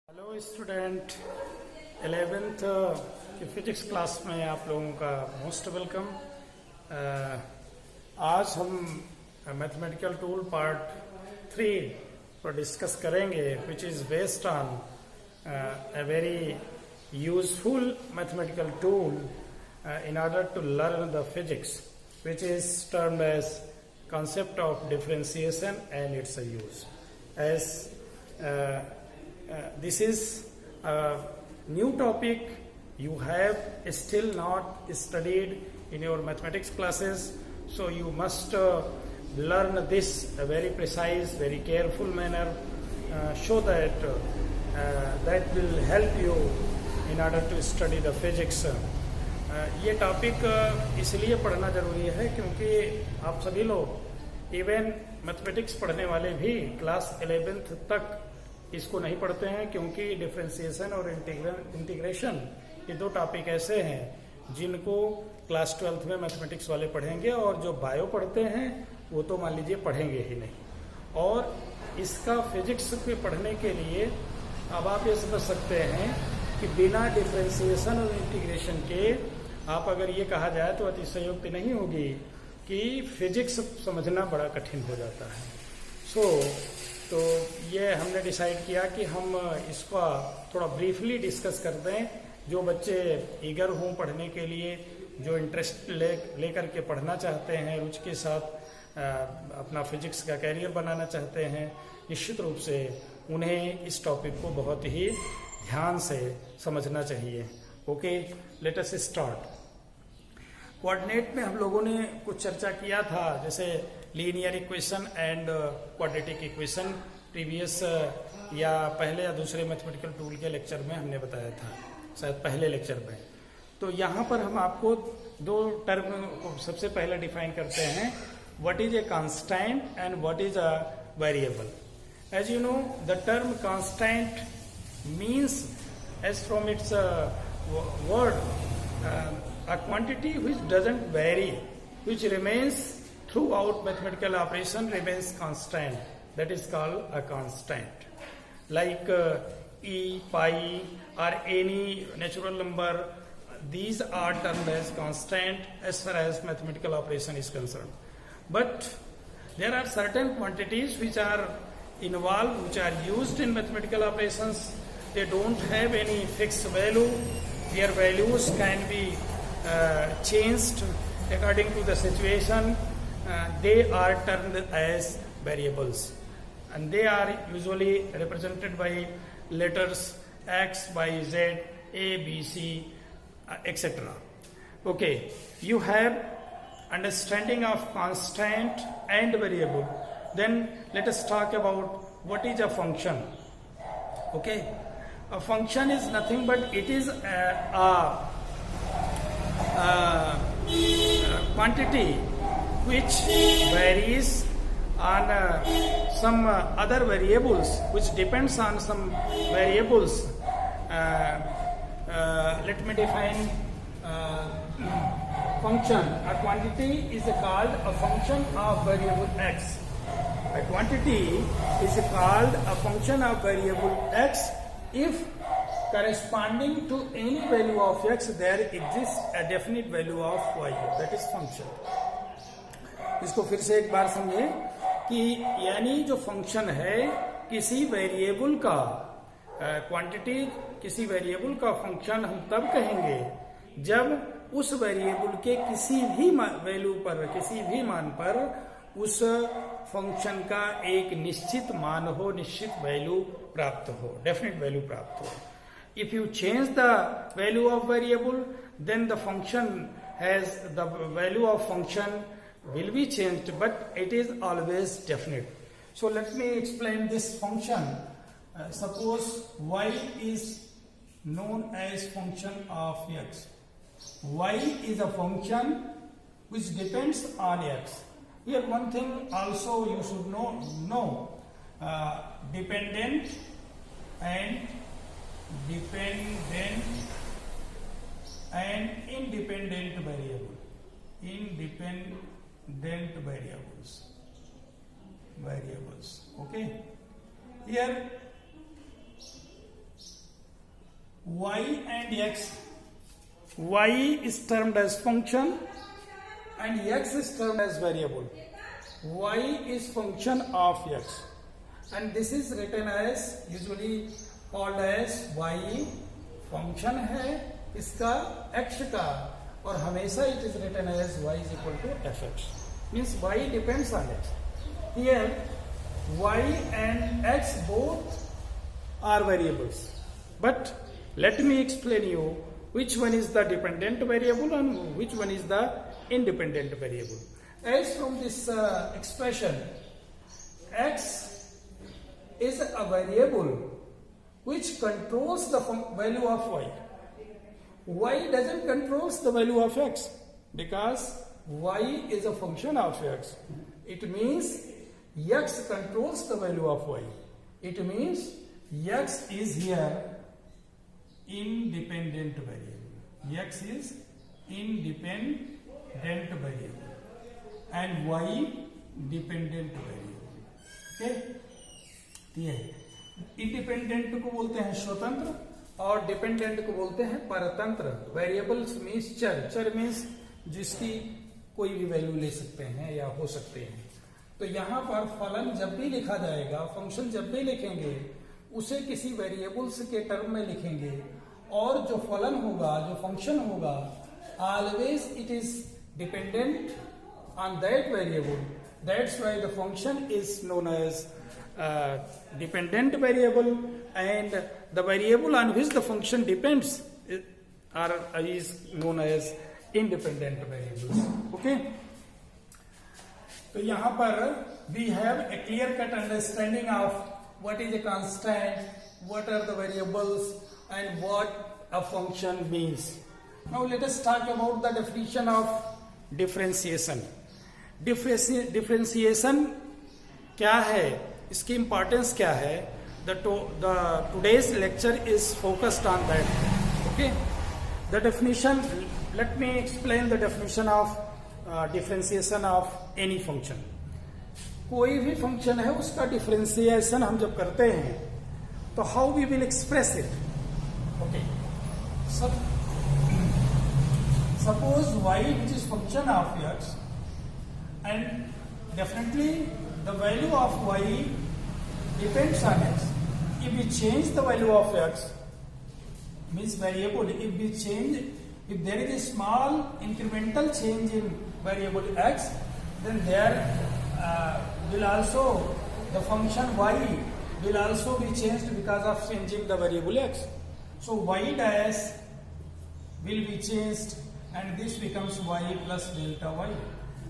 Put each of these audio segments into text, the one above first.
Hello student 11th की physics class में आप लोगों का मोस्ट वेलकम। आज हम मैथमेटिकल टूल पार्ट 3 पर डिस्कस करेंगे which is based on a very useful mathematical tool in order to learn the physics, which is termed as concept of differentiation and its use. As this is a new topic you have still not studied in your mathematics classes, so you must learn this a very precise, very careful manner, so that that will help you in order to study the physics. ये topic इसलिए पढ़ना ज़रूरी है क्योंकि आप सभी लोग even mathematics पढ़ने वाले भी क्लास 11th तक इसको नहीं पढ़ते हैं, क्योंकि डिफरेंशिएशन और इंटीग्रेशन ये दो टॉपिक ऐसे हैं जिनको क्लास 12th में मैथमेटिक्स वाले पढ़ेंगे, और जो बायो पढ़ते हैं वो तो मान लीजिए पढ़ेंगे ही नहीं। और इसका फिजिक्स के पढ़ने के लिए अब आप ये समझ सकते हैं कि बिना डिफरेंशिएशन और इंटीग्रेशन के आप अगर ये कहा जाए तो अतिशयोक्ति नहीं होगी कि फिजिक्स समझना बड़ा कठिन हो जाता है। तो ये हमने डिसाइड किया कि हम इसका थोड़ा ब्रीफली डिस्कस करते हैं। जो बच्चे ईगर हों पढ़ने के लिए, जो इंटरेस्ट लेकर के पढ़ना चाहते हैं, रुचि के साथ अपना फिजिक्स का कैरियर बनाना चाहते हैं, निश्चित रूप से उन्हें इस टॉपिक को बहुत ही ध्यान से समझना चाहिए। Okay, let us start. Coordinate में हम लोगों ने कुछ चर्चा किया था, जैसे linear equation and quadratic equation previous या पहले या दूसरे मैथमेटिकल टूल के लेक्चर में हमने बताया था, शायद पहले लेक्चर में। तो यहाँ पर हम आपको दो टर्म को सबसे पहले डिफाइन करते हैं, what is a constant and what is a variable. As you know, the term constant means, as from its word, a quantity which doesn't vary, which remains throughout mathematical operation, remains constant. That is called a constant. Like e, pi, or any natural number, these are termed as constant as far as mathematical operation is concerned. But there are certain quantities which are involved, which are used in mathematical operations. They don't have any fixed value. Their values can be changed according to the situation. They are termed as variables, and they are usually represented by letters X, Y, Z, A, B, C, etc. Okay, you have understanding of constant and variable. Then let us talk about what is a function. Okay, a function is nothing but it is a quantity which varies on some other variables, which depends on some variables. Let me define function. A quantity is called a function of variable x. A quantity is called a function of variable x if corresponding to any value of x there exists a definite value of y, that is function. इसको फिर से एक बार समझें कि यानी जो function है किसी वेरिएबल का, क्वांटिटी किसी वेरिएबल का फंक्शन हम तब कहेंगे जब उस वेरिएबल के किसी भी वैल्यू पर, किसी भी मान पर उस फंक्शन का एक निश्चित मान हो, निश्चित वैल्यू प्राप्त हो, डेफिनेट वैल्यू प्राप्त हो। If you change the value of variable, then the function has, the value of function will be changed, but it is always definite. So let me explain this function. Suppose y is known as function of x. Y is a function which depends on x. Here one thing also you should know, dependent and independent variable. Independent variables. Okay, here y and x. Y is termed as function and x is termed as variable. Y is function of x and this is written as usually called as y. function है इसका x का और हमेशा it is written as y is equal to fx. Means y depends on x. Here y and x both are variables. But let me explain you which one is the dependent variable and which one is the independent variable. As from this expression, x is a variable which controls the value of y. Y doesn't control the value of x because y is a function of x. It means x controls the value of y. It means x is here independent variable. X is independent variable and y dependent variable. Okay? Independent को बोलते हैं स्वतंत्र और dependent को बोलते हैं परतंत्र. Variables means चर. चर मीन्स जिसकी कोई भी वैल्यू ले सकते हैं या हो सकते हैं. तो यहां पर फलन जब भी लिखा जाएगा, फंक्शन जब भी लिखेंगे उसे किसी वेरिएबल्स के टर्म में लिखेंगे और जो फलन होगा, जो फंक्शन होगा, always it is dependent on that variable. That's why the function is known as dependent variable and the variable on which the function depends is known as independent variables. Okay, तो यहाँ पर we have a clear cut understanding of what is a constant, what are the variables and what a function means. Now let us talk about the definition of differentiation. Differentiation क्या है, इसकी importance क्या है? Today's lecture is focused on that. Okay, the definition, let me explain the definition of differentiation of any function. कोई भी function है उसका differentiation हम जब करते हैं तो how we will express it. Okay, suppose y which is function of x and definitely the value of y depends on x. If we change the value of x, means variable, if there is a small incremental change in variable x, then there will also the function y will also be changed because of changing the variable x. So y dash will be changed and this becomes y plus delta y.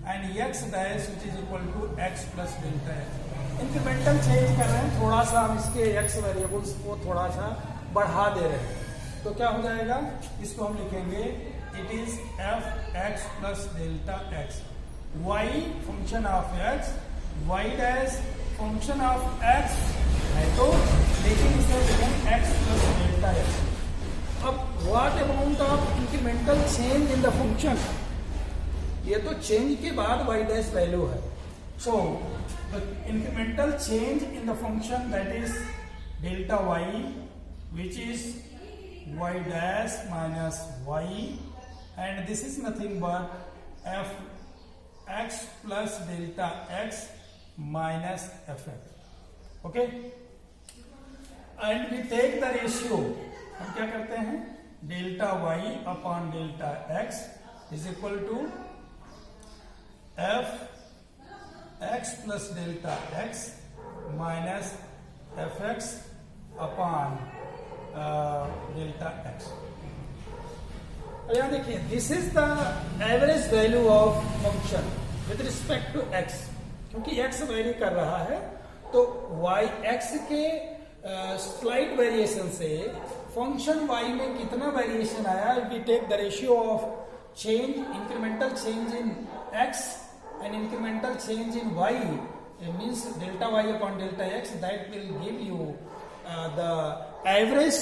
And x dash which is equal to x plus delta x. Incremental change कर रहे हैं, थोड़ा सा हम इसके x variables को थोड़ा सा बढ़ा दे रहे हैं तो क्या हो जाएगा, इसको हम लिखेंगे it is f x plus delta x. y function of x, y dash function of x है तो लेकिन इसे लिखेंगे x प्लस डेल्टा x. अब what amount of incremental change in the function, ये तो चेंज के बाद y डैश वैल्यू है. So the incremental change in the function that is delta y which is y dash minus y and this is nothing but f x plus delta x minus fx. Okay, and we take the ratio. हम क्या करते हैं, delta y upon delta x is equal to f x plus delta x minus fx upon delta x. यहाँ देखिए, this is the average value of function with respect to x. क्योंकि x vary कर रहा है तो y x के slight variation से function y में कितना वेरिएशन आया, we take the ratio of change, incremental change in x and incremental change in y, it means delta y upon delta x, that will give you the average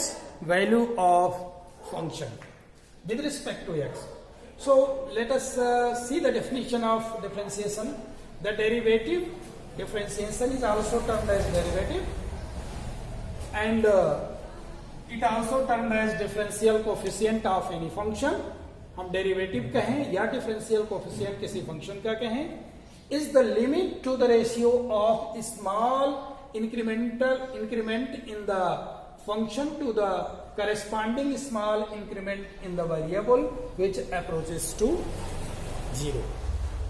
value of function with respect to x. So let us see the definition of differentiation. The derivative, differentiation is also termed as derivative, and it also termed as differential coefficient of any function, हम derivative कहें या differential coefficient किसी function का कहें, is the limit to the ratio of small increment in the function to the corresponding small increment in the variable which approaches to 0.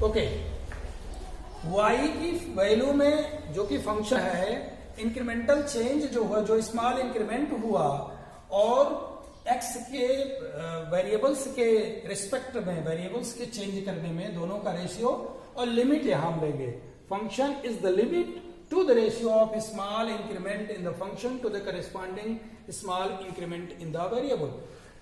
Okay. y की value में जो कि फंक्शन है, इंक्रीमेंटल चेंज जो हुआ, जो स्मॉल इंक्रीमेंट हुआ और x के वेरिएबल्स के रिस्पेक्ट में, वेरिएबल्स के चेंज करने में दोनों का रेशियो और लिमिट यहां हम लेंगे. Function is the limit to the ratio of a small increment in the function to the corresponding small increment in the variable.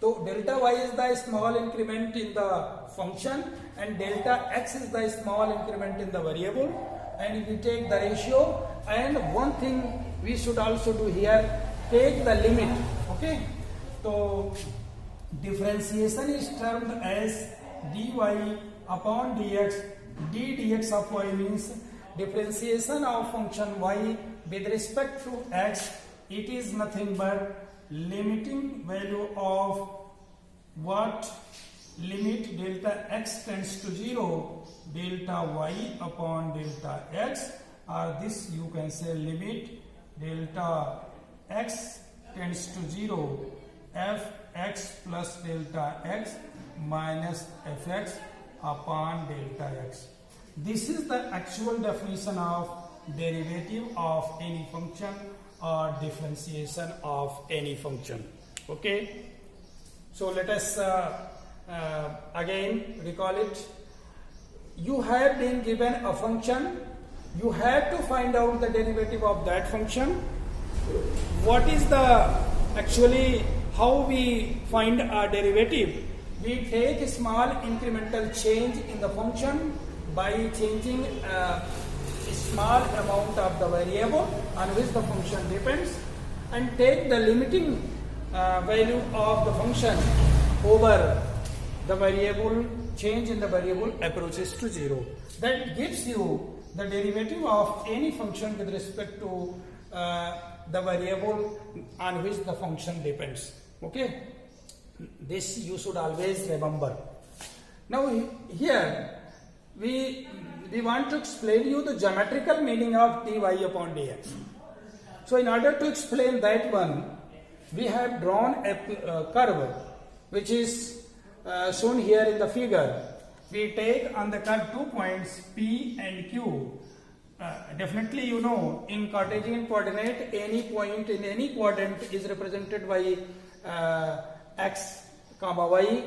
So delta y is the small increment in the function and delta x is the small increment in the variable, and we take the ratio. And one thing we should also do here, take the limit. Okay, so differentiation is termed as dy upon dx. d dx of y means differentiation of function y with respect to x. It is nothing but limiting value of what? Limit delta x tends to 0, delta y upon delta x, or this you can say limit delta x tends to 0, fx plus delta x minus fx upon delta x. This is the actual definition of derivative of any function or differentiation of any function. Okay, so let us again recall it. You have been given a function, you have to find out the derivative of that function. What is the actually how we find a derivative? We take a small incremental change in the function by changing a small amount of the variable on which the function depends, and take the limiting value of the function over the variable, change in the variable approaches to 0. That gives you the derivative of any function with respect to the variable on which the function depends. Okay, this you should always remember. Now here we want to explain you the geometrical meaning of dy upon dx. So in order to explain that one, we have drawn a curve which is shown here in the figure. We take on the curve 2 points P and Q. Definitely you know, in Cartesian coordinate, any point in any quadrant is represented by x comma y.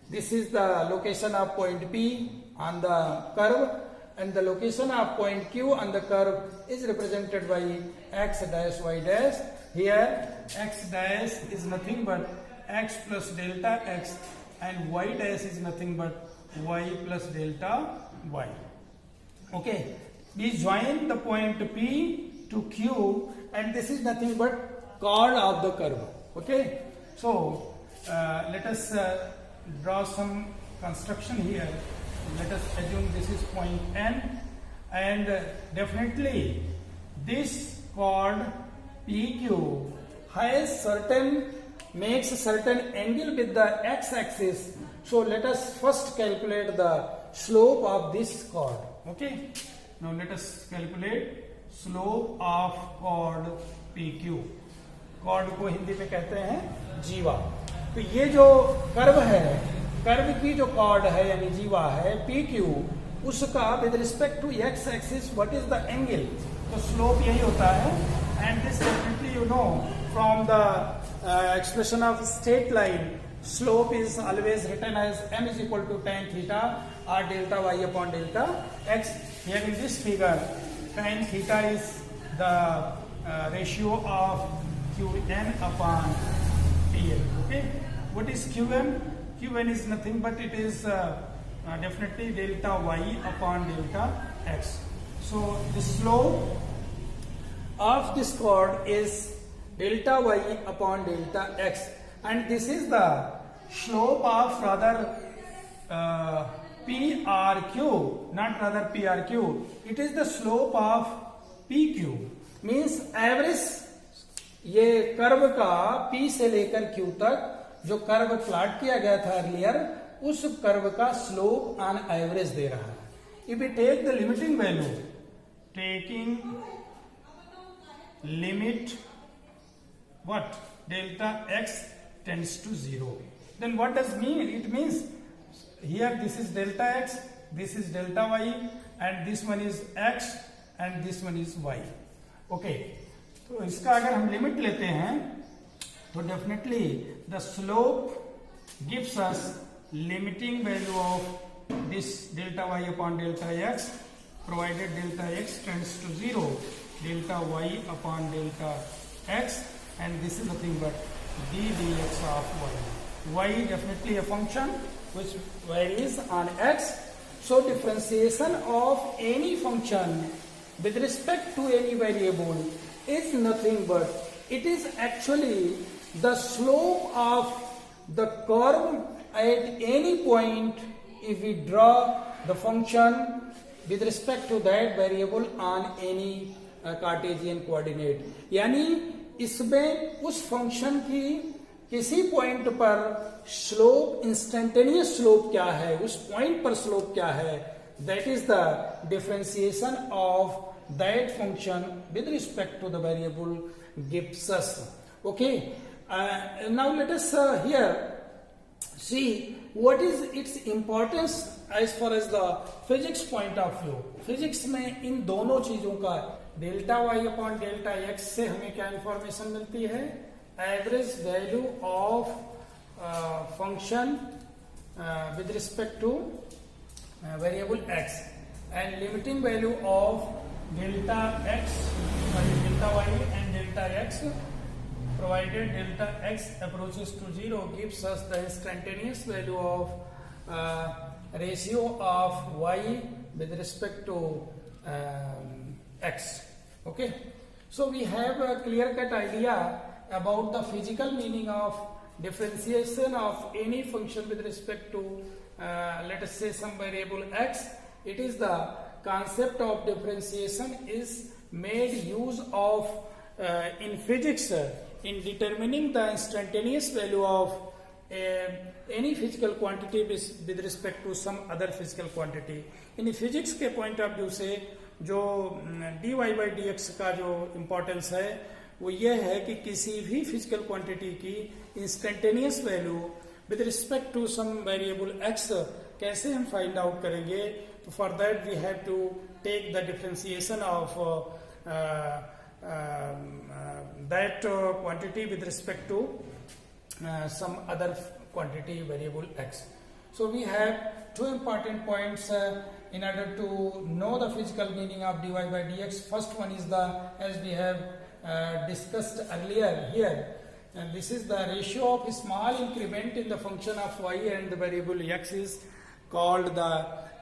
This is the location of point P on the curve, and the location of point Q on the curve is represented by x dash y dash. Here x dash is nothing but x plus delta x, and y dash is nothing but y plus delta y. Okay, we join the point P to Q, and this is nothing but chord of the curve. Okay, so let us draw some construction here. Let us assume this is point N, and definitely this chord PQ has makes a certain angle with the x-axis. So let us first calculate the slope of this chord. Okay, now let us calculate slope of chord PQ. chord को हिंदी में कहते हैं जीवा. तो ये जो curve है, curve की जो chord है यानी जीवा है PQ, उसका with respect to x axis what is the angle? तो slope यही होता है. And this definitely you know from the expression of straight line, slope is always written as m is equal to tan theta or delta y upon delta x. Here in this figure, tan theta is the ratio of qn upon pl. Okay, what is qn? Qn is nothing but it is definitely delta y upon delta x. So the slope of this chord is delta y upon delta x, and this is the slope of rather PRQ, not rather PRQ. It is the slope of PQ, means average ये curve का P से लेकर Q तक जो curve plot किया गया था earlier, उस कर्व का स्लोप ऑन एवरेज दे रहा है. If we take the limiting value, taking limit what delta x tends to 0, then what does mean? It means here this is delta x, this is delta y, and this one is x and this one is y. Okay, तो इसका अगर हम limit लेते हैं तो definitely the slope gives us limiting value of this delta y upon delta x provided delta x tends to 0, delta y upon delta x, and this is nothing but d dx of y. Y definitely a function which varies on x. So differentiation of any function with respect to any variable is nothing but it is actually the slope of the curve at any point if we draw the function with respect to that variable on any Cartesian coordinate. यानी इसमें उस function की किसी point पर slope, instantaneous slope क्या है, उस point पर स्लोप क्या है, that is the differentiation of that function with respect to the variable gives us. Okay, now let us here see what is its importance as far as the physics point of view. Physics में इन दोनों चीजों का delta y upon delta x से हमें क्या information मिलती है? Average value of function with respect to variable x and limiting value of delta x, delta Y and delta x provided delta x approaches to 0 gives us the instantaneous value of ratio of y with respect to x. Okay, so we have a clear cut idea about the physical meaning of differentiation of any function with respect to let us say some variable x. It is the concept of differentiation is made use of in physics in determining the instantaneous value of any physical quantity with respect to some other physical quantity. In physics के point of view से जो dy by dx का जो importance है वो ये है कि किसी भी फिजिकल क्वांटिटी की instantaneous value with respect to some variable x कैसे हम फाइंड आउट करेंगे. तो for that we have to take the differentiation of that quantity with respect to some other quantity variable x. So we have two important points in order to know the physical meaning of dy by dx. First one is the, as we have discussed earlier here, and this is the ratio of small increment in the function of y and the variable x is called the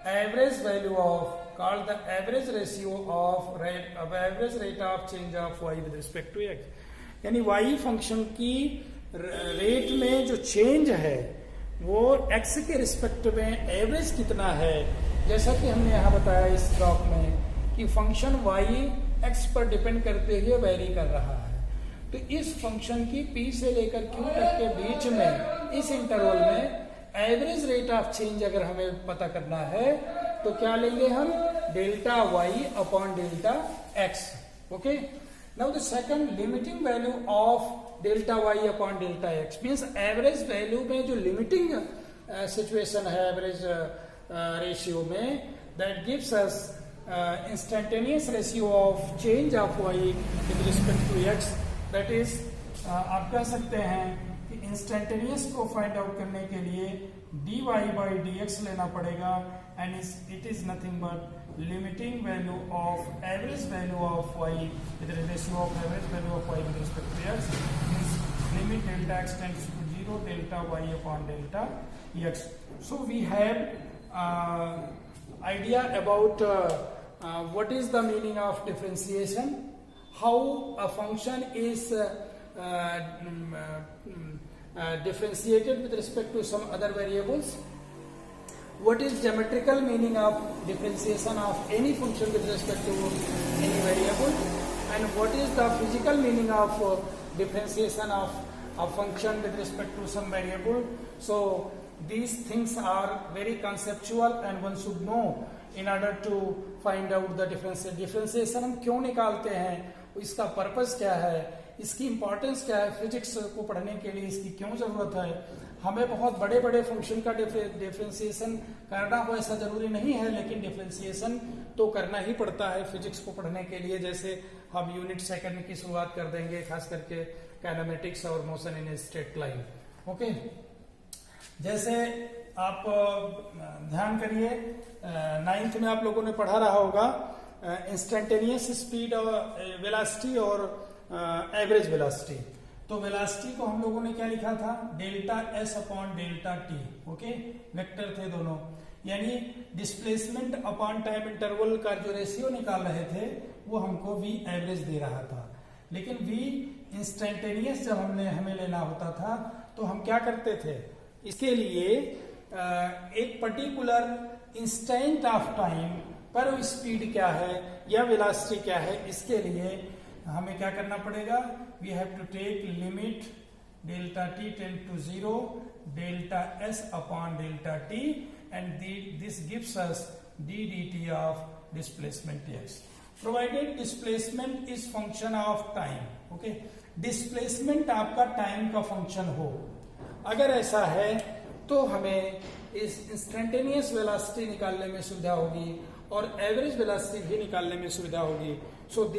average value of, called the average ratio of average rate of change of y with respect to x. यानी y function की rate में जो change है वो x के respect में average कितना है. जैसा कि हमने यहाँ बताया इस ब्लॉक में कि फंक्शन y x पर डिपेंड करते हुए वेरी कर रहा है. तो इस फंक्शन की p से लेकर q तक के बीच में इस इंटरवल में एवरेज रेट ऑफ चेंज अगर हमें पता करना है तो क्या लेंगे हम? Delta y upon delta x. Okay, now the second limiting value of delta y upon delta x means average value में जो लिमिटिंग सिचुएशन है एवरेज रेशियो में, that gives us instantaneous ratio of change of y with respect to x. That is आप कह सकते हैं कि instantaneous को फाइंड आउट करने के लिए dy by dx लेना पड़ेगा and it is nothing but limiting value of average value of y with the ratio of average value of y with respect to x means limit delta x tends to 0 delta y upon delta x. So we have idea about what is the meaning of differentiation, how a function is differentiated with respect to some other variables, what is geometrical meaning of differentiation of any function with respect to any variable, and what is the physical meaning of differentiation of a function with respect to some variable. So these things are very conceptual and one should know in order to find out the differentiation हम क्यों निकालते हैं, इसका purpose क्या है, इसकी importance क्या है, फिजिक्स को पढ़ने के लिए इसकी क्यों जरूरत है. हमें बहुत बड़े बड़े फंक्शन का डिफरेंशिएशन करना हो ऐसा जरूरी नहीं है, लेकिन डिफरेंशिएशन तो करना ही पड़ता है फिजिक्स को पढ़ने के लिए. जैसे हम यूनिट सेकंड की शुरुआत कर देंगे, खास करके काइनेमेटिक्स और motion in straight line. Okay, जैसे आप ध्यान करिए, 9th में आप लोगों ने पढ़ा रहा होगा इंस्टेंटेनियस स्पीड और वेलोसिटी और एवरेज वेलोसिटी. तो वेलोसिटी को हम लोगों ने क्या लिखा था, delta s upon delta T. Okay, vector थे दोनों, यानी डिस्प्लेसमेंट अपॉन टाइम इंटरवल का जो रेशियो निकाल रहे थे वो हमको वी एवरेज दे रहा था. लेकिन वी इंस्टेंटेनियस जब हमें लेना होता था तो हम क्या करते थे, इसके लिए एक पर्टिकुलर इंस्टेंट ऑफ टाइम पर स्पीड क्या है या वेलोसिटी क्या है, इसके लिए हमें क्या करना पड़ेगा, we have to take limit delta t tend to 0 delta s upon delta t and this gives us d d t of displacement x, provided displacement is function of time. Okay, displacement आपका time का function हो, अगर ऐसा है तो हमें इस instantaneous velocity निकालने में सुविधा होगी और एवरेज वेलोसिटी भी निकालने में सुविधा होगी. सो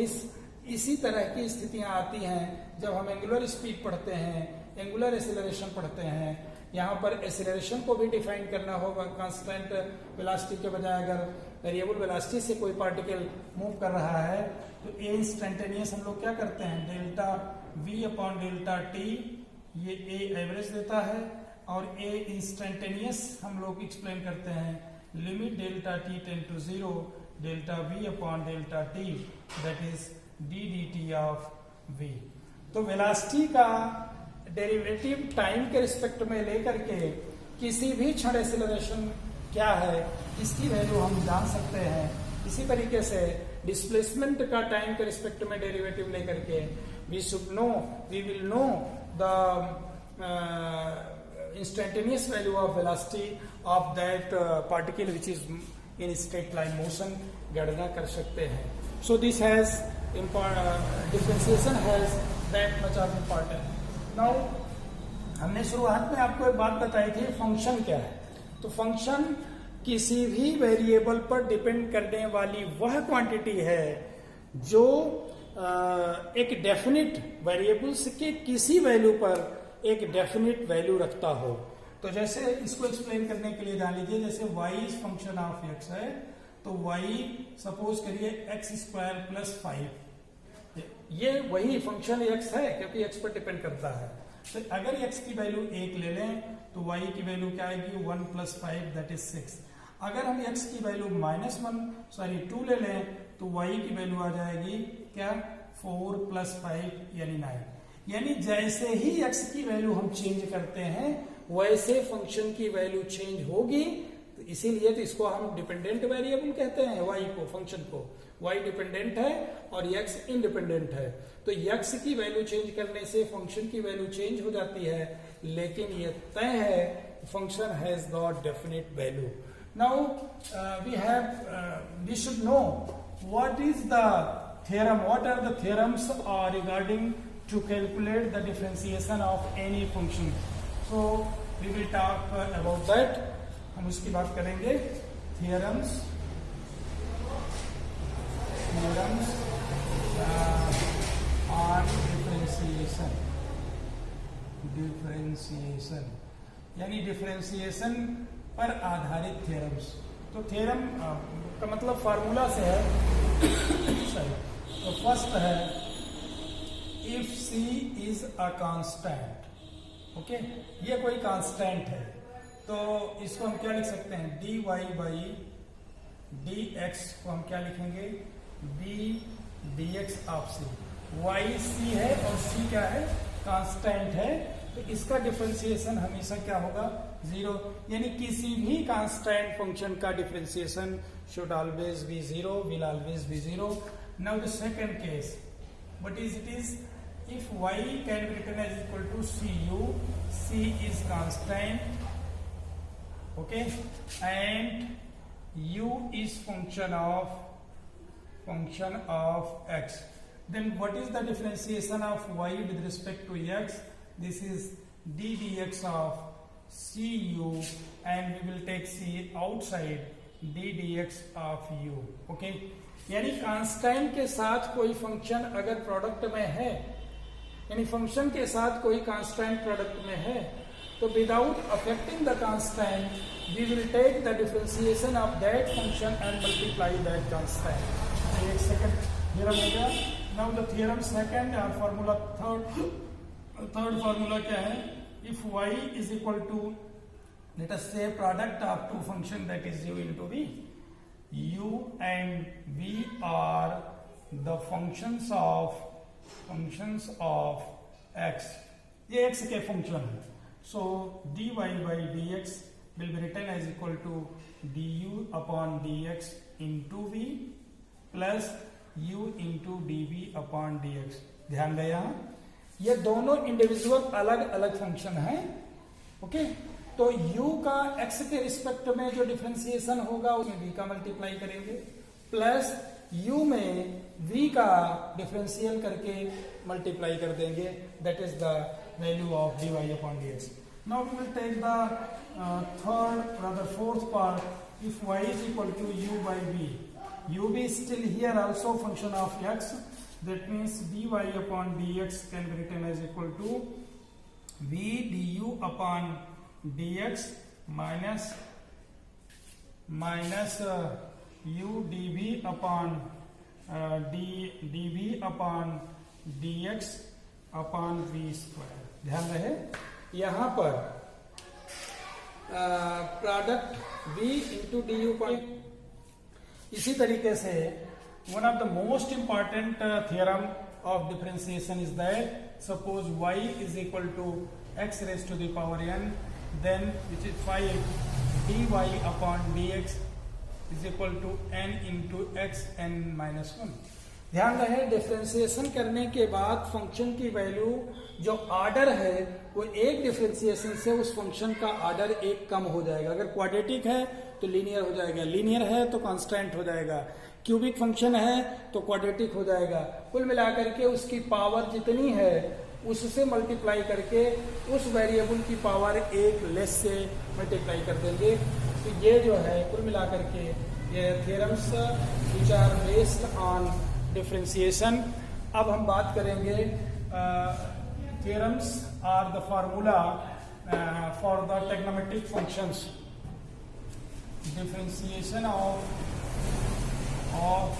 इसी तरह की स्थितियां आती हैं जब हम एंगुलर स्पीड पढ़ते हैं, एंगुलर एक्सेलरेशन पढ़ते हैं. यहाँ पर एक्सेलरेशन को भी डिफाइन करना होगा. कांस्टेंट वेलोसिटी के बजाय अगर वेरिएबल वेलोसिटी से कोई पार्टिकल मूव कर रहा है तो ए इंस्टेंटेनियस हम लोग क्या करते हैं, delta v upon delta T, ये ए एवरेज देता है, और ए इंस्टेंटेनियस हम लोग एक्सप्लेन करते हैं limit delta t tend to 0 delta v upon delta t, that is d d t of v. तो वेलोसिटी का डेरिवेटिव टाइम के रिस्पेक्ट में लेकर के किसी भी क्षण एक्सेलरेशन क्या है इसकी वैल्यू हम जान सकते हैं. इसी तरीके से डिस्प्लेसमेंट का टाइम के रिस्पेक्ट में डेरिवेटिव लेकर के we will know the instantaneous value of velocity of that particle which is in straight line motion गणना कर सकते हैं. So this has differentiation has that much of importance. Now हमने शुरुआत में आपको एक बात बताई थी, फंक्शन क्या है. तो फंक्शन किसी भी वेरिएबल पर डिपेंड करने वाली वह क्वांटिटी है जो एक डेफिनिट वेरिएबल्स के किसी वैल्यू पर एक डेफिनिट वैल्यू रखता हो. तो जैसे इसको एक्सप्लेन करने के लिए जान लीजिए, जैसे y is function of x है, तो y सपोज करिए x स्क्वायर प्लस 5, ये वही फंक्शन x है क्योंकि x पर डिपेंड करता है. तो अगर x की वैल्यू 1 ले लें तो y की वैल्यू क्या आएगी, 1 प्लस 5 दैट इज 6. अगर हम x की वैल्यू -2 ले लें तो y की वैल्यू आ जाएगी क्या, 4 प्लस 5 यानी 9. यानी जैसे ही x की वैल्यू हम चेंज करते हैं वैसे फंक्शन की वैल्यू चेंज होगी. तो इसीलिए तो इसको हम डिपेंडेंट वेरिएबल कहते हैं, y को, फंक्शन को. y डिपेंडेंट है और x इंडिपेंडेंट है. तो x की वैल्यू चेंज करने से फंक्शन की वैल्यू चेंज हो जाती है, लेकिन ये तय है function has got definite value. Now we should know what is the theorem, what are the theorems regarding to calculate the differentiation of any function. So we will talk about that. हम उसकी बात करेंगे. Theorems on differentiation यानी differentiation पर आधारित theorems. तो theorem का मतलब फार्मूला से है. तो फर्स्ट है if c is a constant. Okay, ये कोई कांस्टेंट है तो इसको हम क्या लिख सकते हैं, dy बाई dx को हम क्या लिखेंगे, b dx of c. y c है और c क्या है, कांस्टेंट है, तो इसका डिफरेंशिएशन हमेशा क्या होगा, 0. यानी किसी भी कांस्टेंट फंक्शन का differentiation should always be 0, will always be 0. Now the second case, what is it is if y can be written as equal to cu, c is constant, okay, and u is function of x, then what is the differentiation of y with respect to x? This is d dx of cu, and we will take c outside, d dx of u, okay. यानी constant के साथ कोई function अगर product में है, यानी function के साथ कोई कांस्टेंट प्रोडक्ट में है, तो without affecting the constant we will take the differentiation of that function and multiply that constant. एक सेकंड, थ्योरम हो गया। नाउ द थ्योरम सेकंड और फार्मूला थर्ड फार्मूला क्या है? If y is equal to, let us say product of two function that is u into v, u and v are the functions of x, ये x के function है। so dy by dx will be written as equal to du upon dx into v plus u into dv upon dx। ध्यान दें, यहाँ ये दोनों individual अलग अलग फंक्शन हैं, ओके। तो u का x के रिस्पेक्ट में जो डिफरेंशिएशन होगा उसमें v का मल्टीप्लाई करेंगे, प्लस u में v का डिफरेंशियल करके मल्टीप्लाई कर देंगे, that is the value of dy upon dx। Now we will take the fourth part, if y is equal to u by v, u be still here also function of x, that means dy upon dx can be written as equal to v du upon dx minus u dv upon dv upon dx upon v square। ध्यान रहे यहाँ पर product v into D you पर। इसी तरीके से one of the most important theorem of differentiation is that suppose y is equal to x raised to the power n, then which is 5 dy upon dx is equal to n into x n minus 1। ध्यान रहे differentiation करने के बाद function की value जो order है वो एक डिफरेंशिएशन से उस फंक्शन का ऑर्डर एक कम हो जाएगा। अगर क्वाड्रेटिक है तो लीनियर हो जाएगा, लीनियर है तो कांस्टेंट हो जाएगा, क्यूबिक फंक्शन है तो क्वाड्रेटिक हो जाएगा। कुल मिलाकर के उसकी पावर जितनी है उससे मल्टीप्लाई करके उस वेरिएबल की पावर एक लेस से मल्टीप्लाई कर देंगे। तो ये जो है कुल मिलाकर के ये theorems which are based on differentiation. अब हम बात करेंगे theorems are the formula for the trigonometric functions, differentiation of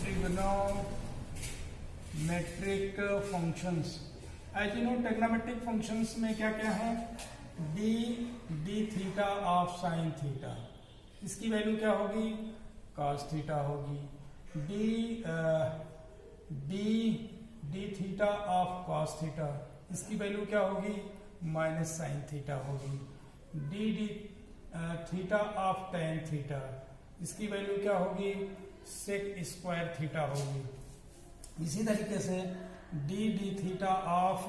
trigonometric functions। as you know trigonometric functions में क्या क्या है? d theta of sine theta, इसकी वैल्यू क्या होगी? cos थीटा होगी। d theta of cos theta, इसकी वैल्यू क्या होगी? माइनस साइन थीटा होगी। d theta of tan theta, इसकी वैल्यू क्या होगी? सेक स्क्वायर थीटा होगी। इसी तरीके से d theta of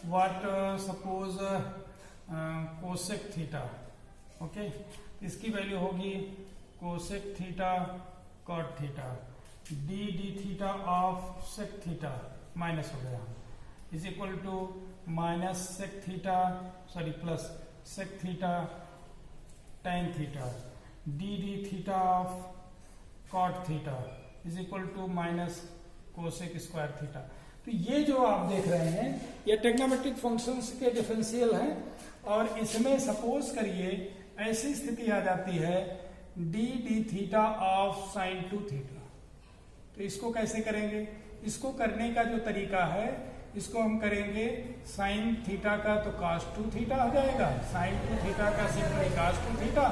what suppose cosec theta, okay, इसकी वैल्यू होगी cosec theta cot theta. D theta of sec theta minus हो गया, is equal to minus sec theta sorry plus sec theta tan theta. D theta of cot theta is equal to minus cosec square theta. तो ये जो आप देख रहे हैं ये ट्रिग्नोमेट्रिक फंक्शंस के डिफरेंशियल हैं, और इसमें सपोज करिए ऐसी स्थिति आ जाती है D theta of sign 2 theta. तो इसको कैसे करेंगे? इसको करने का जो तरीका है इसको हम करेंगे साइन थीटा का तो cos 2 थीटा हो जाएगा, साइन 2 थीटा का सिंपली cos 2 थीटा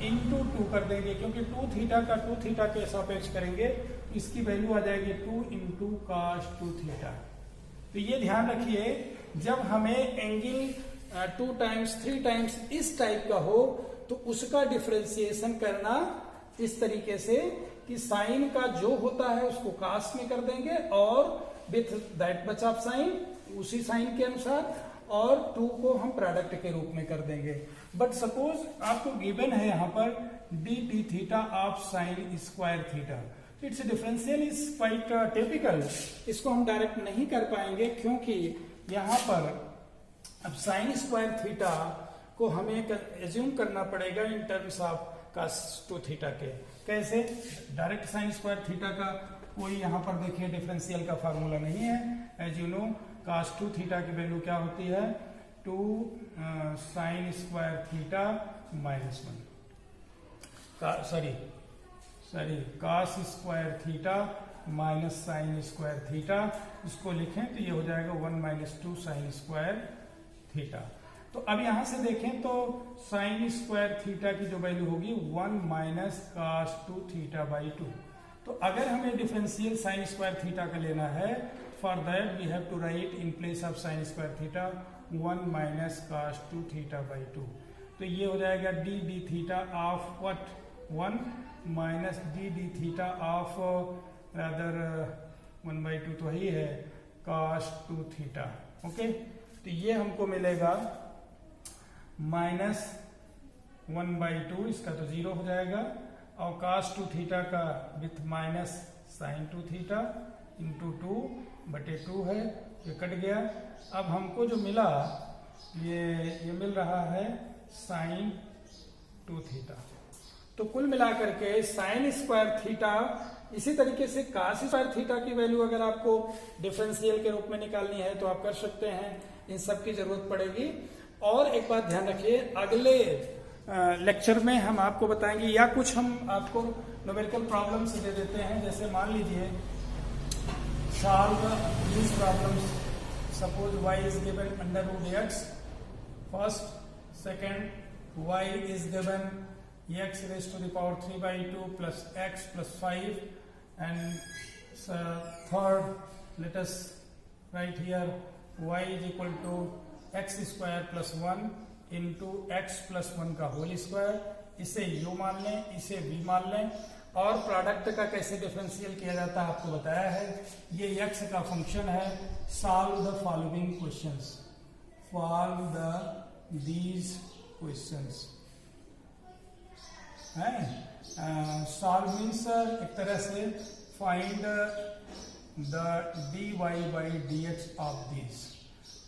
इंटू 2 कर देंगे, क्योंकि 2 थीटा का 2 थीटा के सापेक्ष करेंगे, इसकी वैल्यू आ जाएगी 2 इंटू cos 2 थीटा। तो ये ध्यान रखिए जब हमें एंगल 2 टाइम्स 3 टाइम्स इस टाइप का हो तो उसका डिफरेंशिएशन करना इस तरीके से कि साइन का जो होता है उसको कास्ट में कर देंगे और with that much of sine, उसी साइन के अनुसार, और 2 को हम प्रोडक्ट के रूप में कर देंगे। बट सपोज आपको गिवन है यहाँ पर D T theta of sine square theta, it's differential is quite typical. इसको हम डायरेक्ट नहीं कर पाएंगे क्योंकि यहाँ पर अब साइन स्क्वायर थीटा को हमें एज्यूम करना पड़ेगा in terms of cos 2 theta के। कैसे? डायरेक्ट साइन स्क्वायर थीटा का कोई यहाँ पर देखिए डिफरेंशियल का फार्मूला नहीं है। As you know cos 2 theta की वैल्यू क्या होती है? 2 sine square theta minus 1, sorry cos square theta minus sine square theta. इसको लिखें तो ये हो जाएगा 1 माइनस 2 साइन स्क्वायर थीटा। तो अब यहां से देखें तो साइन स्क्वायर थीटा की जो वैल्यू होगी 1 माइनस cos 2 थीटा बाई 2। तो अगर हमें डिफरेंशियल साइन स्क्वायर थीटा का लेना है, for that we have to write in place of sine square theta 1 minus cos 2 theta by 2। तो ये हो जाएगा d d theta of what? 1 minus d d theta of rather 1 by 2 तो ही है cos 2 theta. Okay, तो ये हमको मिलेगा माइनस 1 बाई 2, इसका तो 0 हो जाएगा, और cos 2 थीटा का with minus sine 2 theta into 2 बटे 2 है, ये कट गया। अब हमको जो मिला ये मिल रहा है साइन 2 थीटा। तो कुल मिलाकर के साइन स्क्वायर थीटा, इसी तरीके से cos स्क्वायर थीटा की वैल्यू अगर आपको डिफरेंशियल के रूप में निकालनी है तो आप कर सकते हैं, इन सब की जरूरत पड़ेगी। और एक बात ध्यान रखिए, अगले लेक्चर में हम आपको बताएंगे, या कुछ हम आपको न्यूमेरिकल प्रॉब्लम्स दे देते हैं। जैसे मान लीजिए solve this problems, suppose y is given under root x, first, second y is given x raise to the power 3 by 2 plus x plus 5, and third let us write here y is equal to x square plus 1 into x plus 1 का whole square. इसे u मान लें, इसे v मान लें, और product का कैसे डिफरेंशियल किया जाता है आपको बताया है। ये x का फंक्शन है। Solve the following questions, solve the these questions है। सॉल्व मीन्स एक तरह से find the dy by dx of this.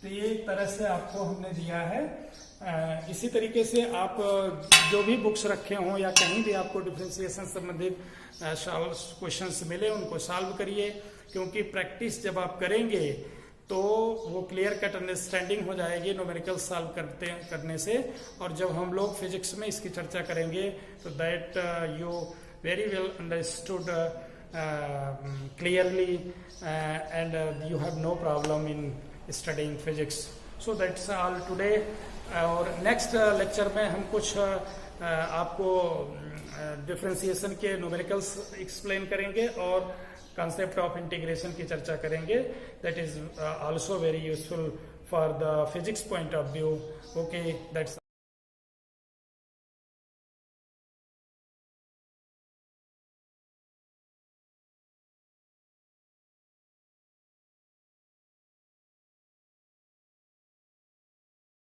तो ये एक तरह से आपको हमने दिया है। इसी तरीके से आप जो भी बुक्स रखे हों या कहीं भी आपको डिफरेंशिएशन संबंधित क्वेश्चंस मिले उनको सॉल्व करिए, क्योंकि प्रैक्टिस जब आप करेंगे तो वो क्लियर कट अंडरस्टैंडिंग हो जाएगी न्यूमेरिकल सॉल्व करने से। और जब हम लोग फिजिक्स में इसकी चर्चा करेंगे तो that you very well understood clearly and you have no problem in studying physics. So that's all today. और नेक्स्ट लेक्चर में हम कुछ आपको डिफरेंशिएशन के न्यूमेरिकल्स एक्सप्लेन करेंगे और कॉन्सेप्ट ऑफ इंटीग्रेशन की चर्चा करेंगे। That is also very useful for the physics point of view. Okay, that's